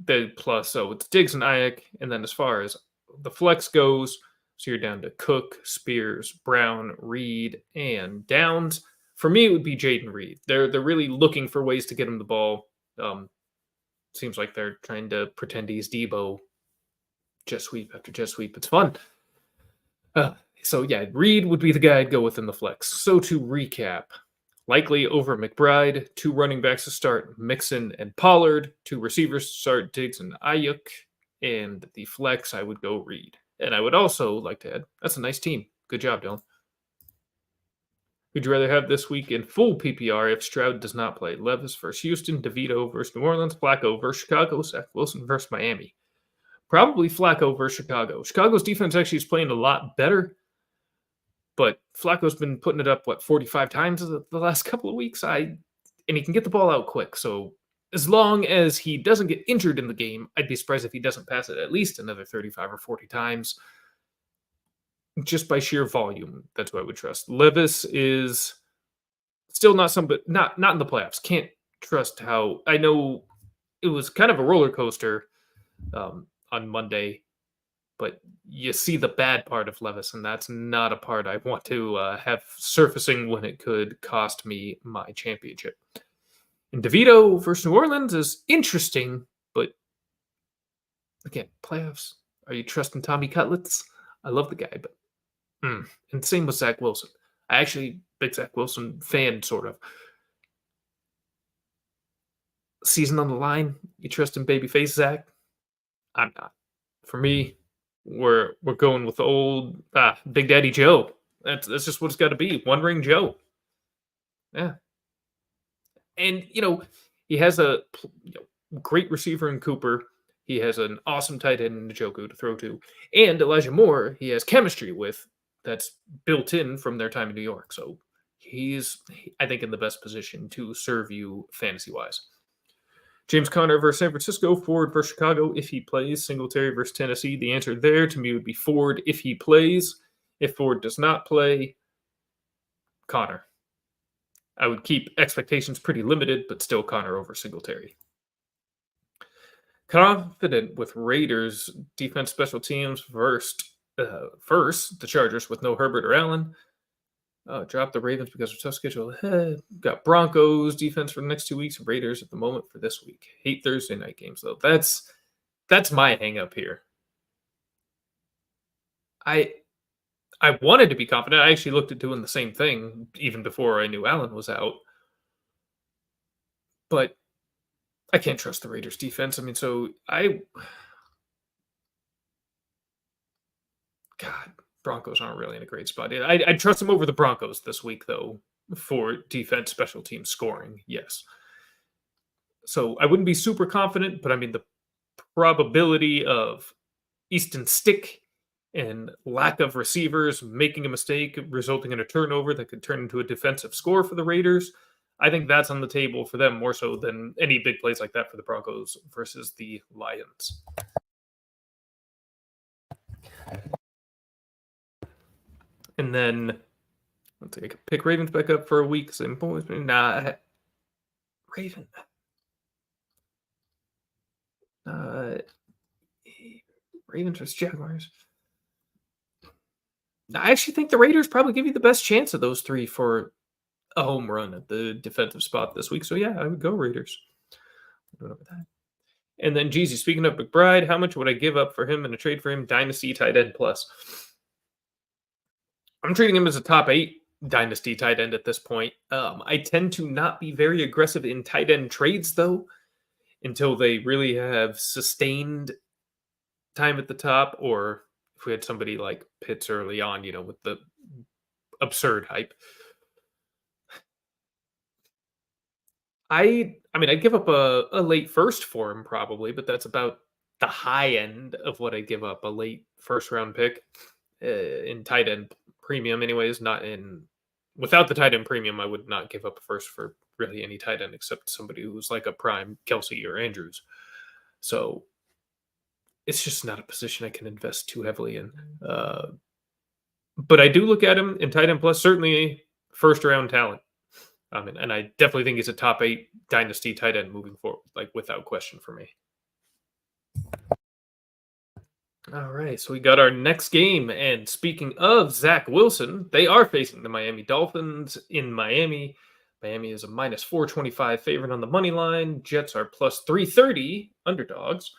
So it's Diggs and Ayuk. And then as far as the flex goes, so you're down to Cook, Spears, Brown, Reed, and Downs. For me, it would be Jaden Reed. They're really looking for ways to get him the ball. Seems like they're trying to pretend he's Debo. Jet sweep after jet sweep. It's fun. So yeah, Reed would be the guy I'd go with in the flex. So to recap, likely over McBride, 2 running backs to start, Mixon and Pollard, 2 receivers to start, Diggs and Ayuk, and the flex I would go Reed. And I would also like to add, that's a nice team. Good job, Dylan. Would you rather have this week in full PPR if Stroud does not play? Levis versus Houston, DeVito versus New Orleans, Flacco versus Chicago, Zach Wilson versus Miami. Probably Flacco versus Chicago. Chicago's defense actually is playing a lot better, but Flacco's been putting it up, 45 times the last couple of weeks? And he can get the ball out quick, so as long as he doesn't get injured in the game, I'd be surprised if he doesn't pass it at least another 35 or 40 times. Just by sheer volume, that's what I would trust. Levis is still not in the playoffs. Can't trust how. I know it was kind of a roller coaster on Monday, but you see the bad part of Levis, and that's not a part I want to have surfacing when it could cost me my championship. And DeVito versus New Orleans is interesting, but again, playoffs. Are you trusting Tommy Cutlets? I love the guy, but and same with Zach Wilson. I actually big Zach Wilson fan, sort of. Season on the line. You trust in babyface Zach? I'm not. For me, we're going with the old Big Daddy Joe. That's just what it's got to be. One ring Joe. Yeah. And he has a great receiver in Cooper. He has an awesome tight end in Njoku to throw to, and Elijah Moore. He has chemistry with. That's built in from their time in New York. So he's, I think, in the best position to serve you fantasy-wise. James Conner versus San Francisco, Ford versus Chicago if he plays, Singletary versus Tennessee. The answer there to me would be Ford if he plays. If Ford does not play, Conner. I would keep expectations pretty limited, but still Conner over Singletary. Confident with Raiders defense special teams first the Chargers with no Herbert or Allen. Drop the Ravens because of tough schedule ahead. Got Broncos defense for the next 2 weeks. Raiders at the moment for this week. Hate Thursday night games though. That's my hang up here. I I wanted to be confident. I actually looked at doing the same thing even before I knew Allen was out. But I can't trust the Raiders defense. I mean, God, Broncos aren't really in a great spot. I'd trust them over the Broncos this week, though, for defense, special team scoring. Yes. So I wouldn't be super confident, but I mean, the probability of Easton Stick and lack of receivers making a mistake, resulting in a turnover that could turn into a defensive score for the Raiders, I think that's on the table for them more so than any big plays like that for the Broncos versus the Lions. And then let's see, I could pick Ravens back up for a week. Nah, Raven. Ravens versus Jaguars. I actually think the Raiders probably give you the best chance of those three for a home run at the defensive spot this week. So yeah, I would go Raiders. And then Jeezy, speaking of McBride, how much would I give up for him in a trade for him? Dynasty tight end plus. I'm treating him as a top 8 dynasty tight end at this point. I tend to not be very aggressive in tight end trades though, until they really have sustained time at the top, or if we had somebody like Pitts early on, with the absurd hype. I mean, I'd give up a late first for him probably, but that's about the high end of what I'd give up, a late first round pick in tight end premium anyways, not in without the tight end premium, I would not give up a first for really any tight end except somebody who's like a prime Kelsey or Andrews. So it's just not a position I can invest too heavily in. But I do look at him in tight end plus, certainly first round talent. I mean, and I definitely think he's a top 8 dynasty tight end moving forward, like without question for me. All right, so we got our next game. And speaking of Zach Wilson, they are facing the Miami Dolphins in Miami. Miami is a minus 425 favorite on the money line. Jets are plus 330 underdogs.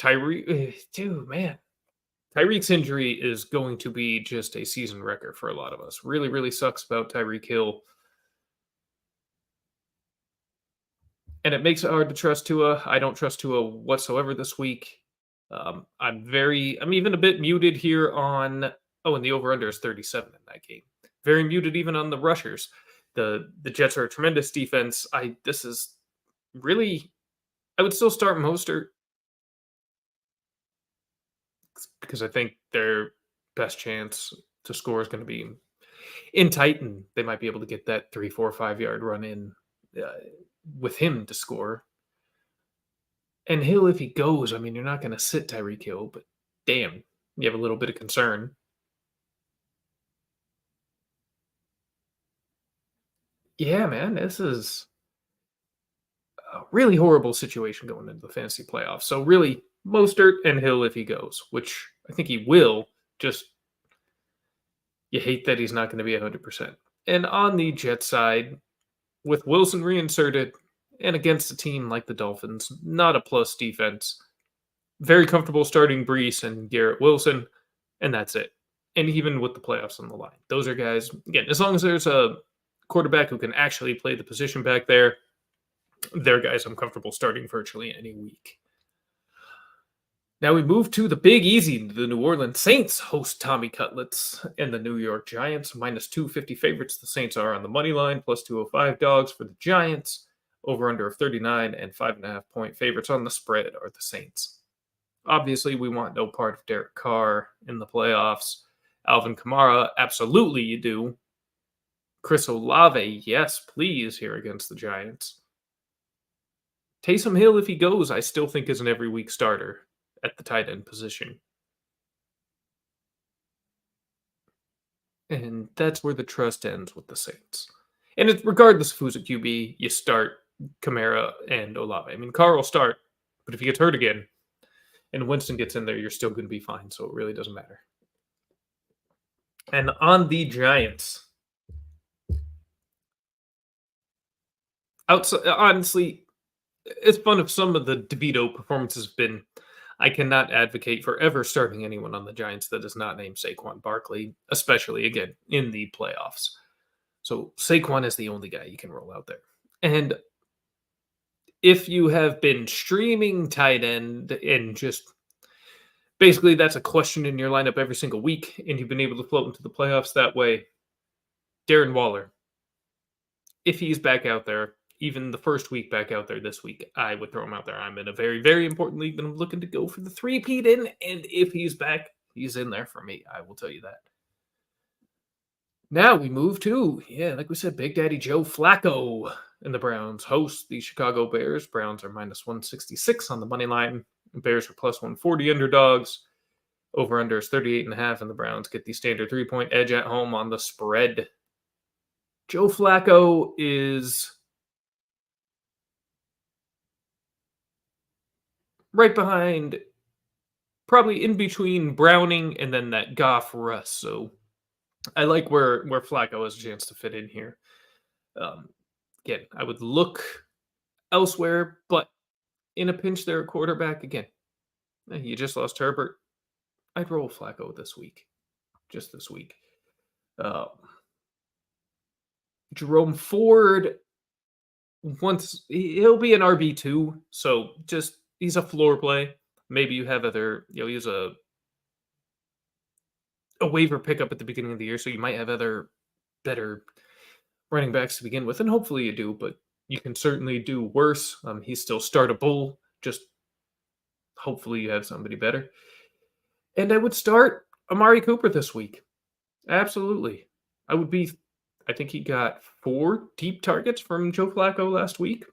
Man. Tyreek's injury is going to be just a season wrecker for a lot of us. Really, really sucks about Tyreek Hill. And it makes it hard to trust Tua. I don't trust Tua whatsoever this week. I'm even a bit muted here on, and the over-under is 37 in that game. Very muted even on the rushers. The Jets are a tremendous defense. I would still start Mostert, because I think their best chance to score is going to be in Titan. They might be able to get that 3, 4, 5 yard run in with him to score. And Hill, if he goes, I mean, you're not going to sit Tyreek Hill, but damn, you have a little bit of concern. Yeah, man, this is a really horrible situation going into the fantasy playoffs. So really, Mostert and Hill if he goes, which I think he will. Just you hate that he's not going to be 100%. And on the Jet side, with Wilson reinserted and against a team like the Dolphins, not a plus defense, very comfortable starting Brees and Garrett Wilson, and that's it. And even with the playoffs on the line, those are guys, again, as long as there's a quarterback who can actually play the position back there, they're guys I'm comfortable starting virtually any week. Now we move to the Big Easy. The New Orleans Saints host Tommy Cutlets and the New York Giants. Minus 250 favorites. The Saints are on the money line. Plus 205 dogs for the Giants. Over under of 39 and 5.5 point favorites on the spread are the Saints. Obviously, we want no part of Derek Carr in the playoffs. Alvin Kamara, absolutely you do. Chris Olave, yes, please, here against the Giants. Taysom Hill, if he goes, I still think is an every week starter at the tight end position. And that's where the trust ends with the Saints. And it's regardless of who's at QB, you start Kamara and Olave. I mean, Carr will start, but if he gets hurt again and Winston gets in there, you're still going to be fine. So it really doesn't matter. And on the Giants, outside, honestly, as fun as some of the DeVito performances have been, I cannot advocate for ever starting anyone on the Giants that is not named Saquon Barkley, especially again in the playoffs. So Saquon is the only guy you can roll out there. And if you have been streaming tight end and just basically that's a question in your lineup every single week, and you've been able to float into the playoffs that way, Darren Waller, if he's back out there, even the first week back out there this week, I would throw him out there. I'm in a very, very important league that I'm looking to go for the three-peat in, and if he's back, he's in there for me. I will tell you that. Now we move to, like we said, Big Daddy Joe Flacco and the Browns host the Chicago Bears. Browns are minus 166 on the money line. Bears are plus 140 underdogs. Over-under is 38.5, and the Browns get the standard 3-point edge at home on the spread. Joe Flacco is right behind, probably in between Browning and then that Goff Russ. So I like where Flacco has a chance to fit in here. Again, I would look elsewhere, but in a pinch there at quarterback, again, you just lost Herbert. I'd roll Flacco this week. Just this week. Jerome Ford, once he'll be an RB2, so just he's a floor play. Maybe you have other, use a waiver pickup at the beginning of the year, so you might have other better running backs to begin with, and hopefully you do, but you can certainly do worse. He's still startable, just hopefully you have somebody better. And I would start Amari Cooper this week. Absolutely. I think he got 4 deep targets from Joe Flacco last week.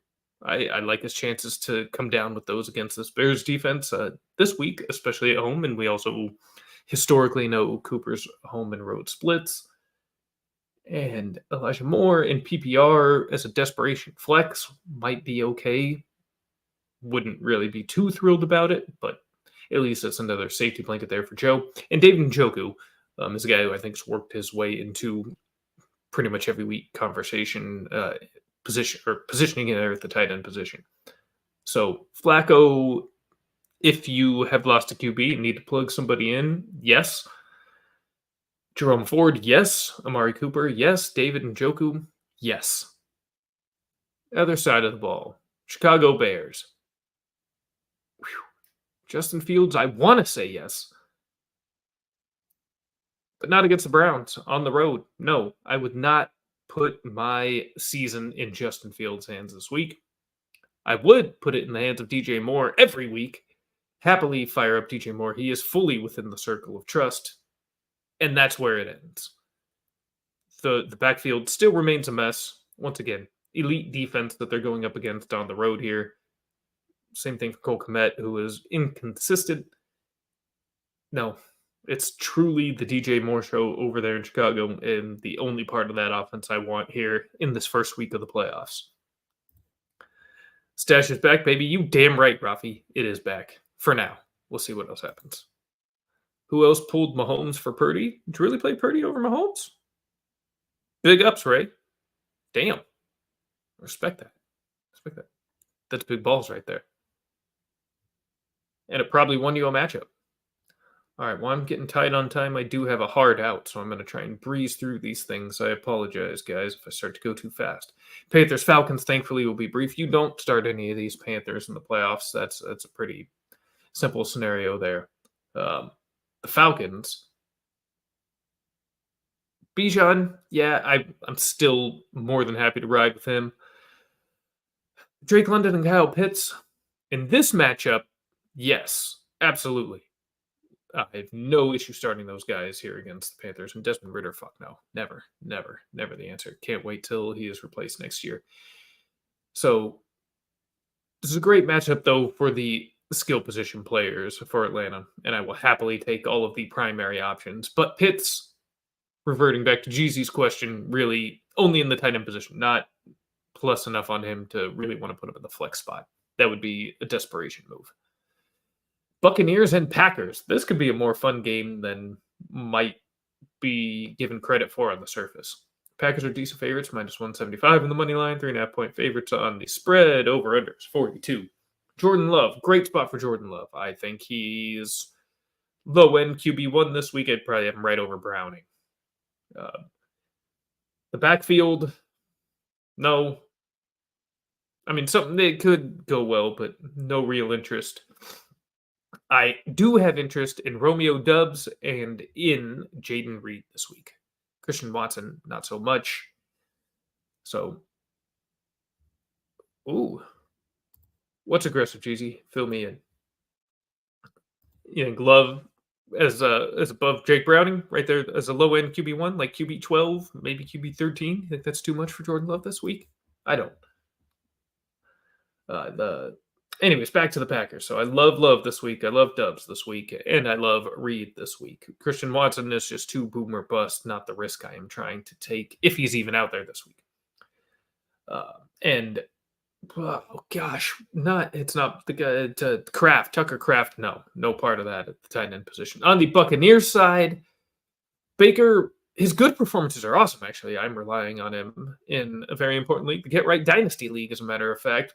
I like his chances to come down with those against this Bears defense this week, especially at home. And we also historically know Cooper's home and road splits. And Elijah Moore in PPR as a desperation flex might be okay. Wouldn't really be too thrilled about it, but at least it's another safety blanket there for Joe. And David Njoku is a guy who I think has worked his way into pretty much every week conversation positioning in there at the tight end position. So Flacco, if you have lost a QB and need to plug somebody in, yes. Jerome Ford, yes. Amari Cooper, yes. David Njoku, yes. Other side of the ball, Chicago Bears. Whew. Justin Fields, I want to say yes. But not against the Browns on the road. No, I would not put my season in Justin Fields' hands this week. I would put it in the hands of DJ Moore every week. Happily fire up DJ Moore. He is fully within the circle of trust. And that's where it ends. The backfield still remains a mess. Once again, elite defense that they're going up against on the road here. Same thing for Cole Kmet, who is inconsistent. No, it's truly the DJ Moore show over there in Chicago, and the only part of that offense I want here in this first week of the playoffs. Stash is back, baby. You damn right, Rafi. It is back. For now. We'll see what else happens. Who else pulled Mahomes for Purdy? Did you really play Purdy over Mahomes? Big ups, Ray. Damn. Respect that. That's big balls right there. And it probably won you a matchup. All right, well, I'm getting tight on time. I do have a hard out, so I'm going to try and breeze through these things. I apologize, guys, if I start to go too fast. Panthers, Falcons, thankfully, will be brief. You don't start any of these Panthers in the playoffs. That's a pretty simple scenario there. The Falcons, Bijan, I'm still more than happy to ride with him. Drake London and Kyle Pitts, in this matchup, yes, absolutely. I have no issue starting those guys here against the Panthers. And Desmond Ridder, fuck no. Never the answer. Can't wait till he is replaced next year. So this is a great matchup, though, for the skill position players for Atlanta. And I will happily take all of the primary options. But Pitts, reverting back to Jeezy's question, really only in the tight end position, not plus enough on him to really want to put him in the flex spot. That would be a desperation move. Buccaneers and Packers. This could be a more fun game than might be given credit for on the surface. Packers are decent favorites, minus 175 in the money line, 3.5-point favorites on the spread, over-unders, 42. Jordan Love, great spot for Jordan Love. I think he's low-end QB1 this week. I'd probably have him right over Browning. The backfield, no. I mean, something that could go well, but no real interest. I do have interest in Romeo Dubs and in Jaden Reed this week. Christian Watson, not so much. So, what's aggressive, Jeezy? Fill me in. You think Love as above Jake Browning right there as a low end QB1, like QB12, maybe QB13? You think that's too much for Jordan Love this week? I don't. Anyways, back to the Packers. So I love Love this week. I love Dubs this week. And I love Reed this week. Christian Watson is just too boom or bust, not the risk I am trying to take, if he's even out there this week. It's not the guy to Tucker Kraft. No part of that at the tight end position. On the Buccaneers side, Baker, his good performances are awesome, actually. I'm relying on him in a very important league, the Get Right Dynasty League, as a matter of fact.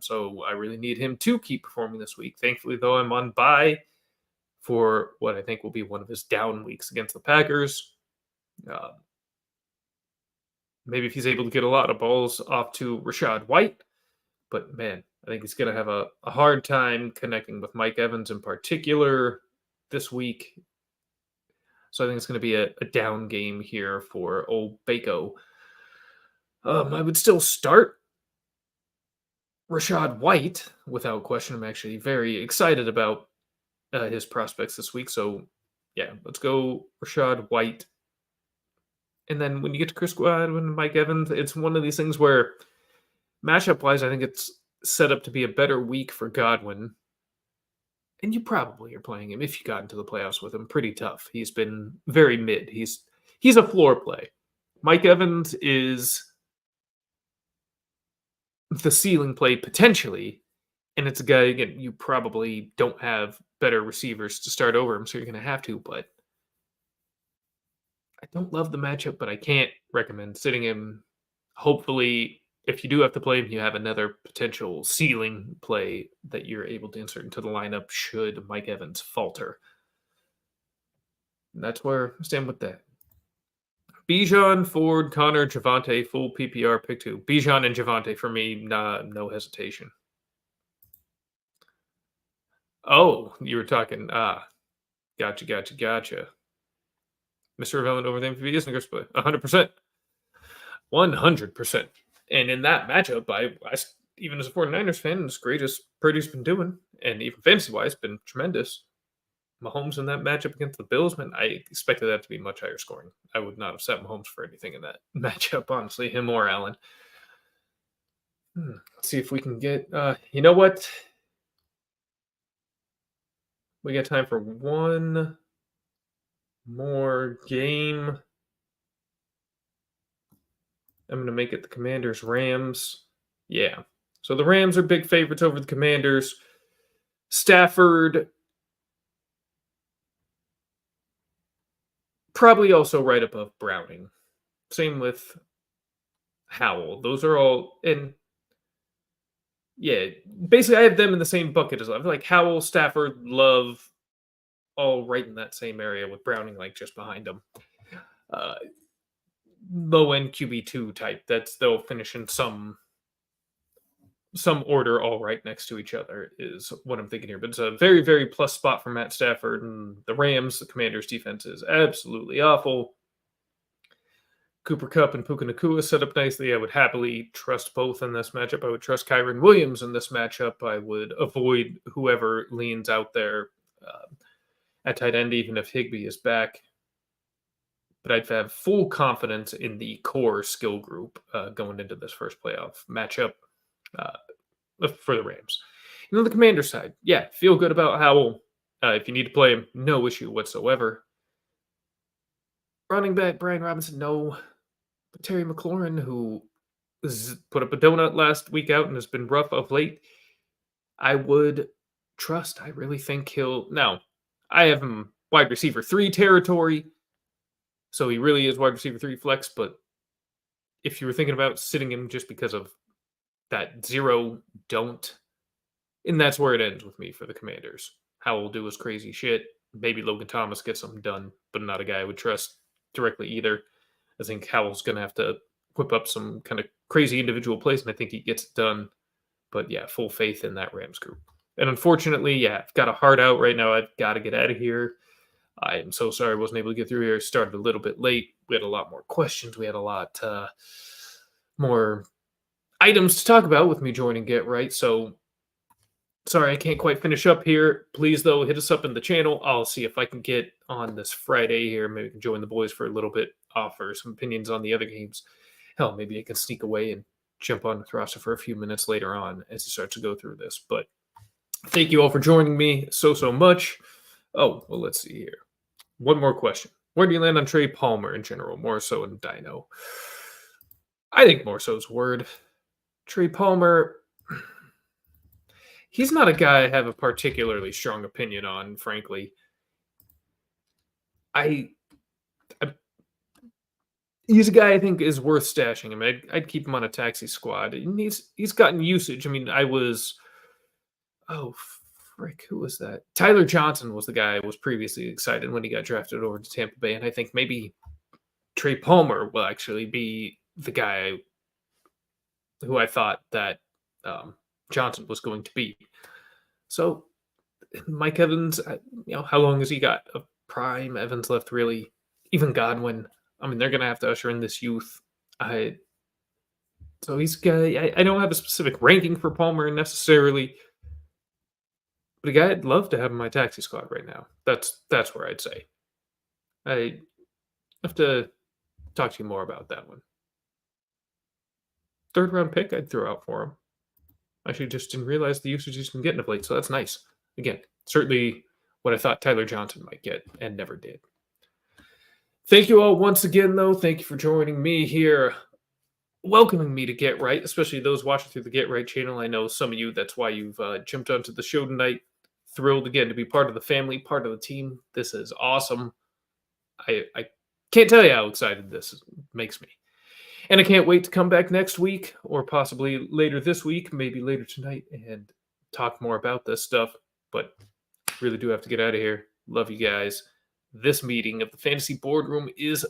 So I really need him to keep performing this week. Thankfully, though, I'm on bye for what I think will be one of his down weeks against the Packers. Maybe if he's able to get a lot of balls off to Rachaad White. But, man, I think he's going to have a hard time connecting with Mike Evans in particular this week. So I think it's going to be a down game here for old Bako. I would still start Rachaad White without question. I'm actually very excited about his prospects this week. So, yeah, let's go Rachaad White. And then when you get to Chris Godwin and Mike Evans, it's one of these things where matchup-wise, I think it's set up to be a better week for Godwin. And you probably are playing him if you got into the playoffs with him. Pretty tough. He's been very mid. He's a floor play. Mike Evans is the ceiling play potentially, and it's a guy, again, you probably don't have better receivers to start over him, so you're going to have to, but I don't love the matchup, but I can't recommend sitting him. Hopefully, if you do have to play him, you have another potential ceiling play that you're able to insert into the lineup should Mike Evans falter. And that's where I stand with that. Bijan, Ford, Connor, Javonte, full PPR pick 2. Bijan and Javonte for me, no hesitation. Oh, you were talking. Gotcha. Mr. Irrelevant over the MVP is in play. 100%. 100%. And in that matchup, I even as a 49ers fan, as great as Purdy's been doing, and even fantasy-wise, been tremendous. Mahomes in that matchup against the Bills, man, I expected that to be much higher scoring. I would not have set Mahomes for anything in that matchup, honestly, him or Allen. Let's see if we can get, you know what? We got time for one more game. I'm going to make it the Commanders-Rams. Yeah. So the Rams are big favorites over the Commanders. Stafford, probably also right above Browning. Same with Howell. Those are all, and yeah, basically I have them in the same bucket as Love. Like Howell, Stafford, Love, all right in that same area with Browning like just behind them. Low-end QB2 type. They'll finish in some order all right next to each other is what I'm thinking here. But it's a very, very plus spot for Matt Stafford. And the Rams, the Commanders' defense is absolutely awful. Cooper Kupp and Puka Nacua set up nicely. I would happily trust both in this matchup. I would trust Kyron Williams in this matchup. I would avoid whoever leans out there at tight end, even if Higbee is back. But I'd have full confidence in the core skill group going into this first playoff matchup for the Rams. And on the Commander side, yeah, feel good about Howell. If you need to play him, no issue whatsoever. Running back Brian Robinson, no. But Terry McLaurin, who put up a donut last week out and has been rough of late. I would trust. I really think he'll. Now, I have him wide receiver 3 territory, so he really is wide receiver 3 flex. But if you were thinking about sitting him just because of that 0, don't. And that's where it ends with me for the Commanders. Howell will do his crazy shit. Maybe Logan Thomas gets something done, but not a guy I would trust directly either. I think Howell's going to have to whip up some kind of crazy individual plays, and I think he gets it done. But yeah, full faith in that Rams group. And unfortunately, yeah, I've got a heart out right now. I've got to get out of here. I am so sorry I wasn't able to get through here. Started a little bit late. We had a lot more questions. We had a lot more items to talk about with me joining Get Right. So sorry I can't quite finish up here. Please, though, hit us up in the channel. I'll see if I can get on this Friday here. Maybe I can join the boys for a little bit, offer some opinions on the other games. Hell, maybe I can sneak away and jump on with roster for a few minutes later on as he starts to go through this. But thank you all for joining me so much. Oh, well, let's see here. One more question. Where do you land on Trey Palmer in general, more so in Dino? I think more so is word. Trey Palmer, he's not a guy I have a particularly strong opinion on, frankly. He's a guy I think is worth stashing him. I'd keep him on a taxi squad. And he's gotten usage. I mean, who was that? Tyler Johnson was the guy I was previously excited when he got drafted over to Tampa Bay, and I think maybe Trey Palmer will actually be the guy who I thought that Johnson was going to be. So Mike Evans, how long has he got of prime? Evans left really. Even Godwin. I mean, they're going to have to usher in this youth. So he's guy. I don't have a specific ranking for Palmer necessarily, but a guy I'd love to have in my taxi squad right now. That's where I'd say. I have to talk to you more about that one. 3rd round pick I'd throw out for him. I actually just didn't realize the usage he's been getting of late, so that's nice. Again, certainly what I thought Tyler Johnson might get and never did. Thank you all once again, though. Thank you for joining me here, welcoming me to Get Right, especially those watching through the Get Right channel. I know some of you, that's why you've jumped onto the show tonight. Thrilled, again, to be part of the family, part of the team. This is awesome. I can't tell you how excited this makes me. And I can't wait to come back next week, or possibly later this week, maybe later tonight, and talk more about this stuff. But really do have to get out of here. Love you guys. This meeting of the Fantasy Boardroom is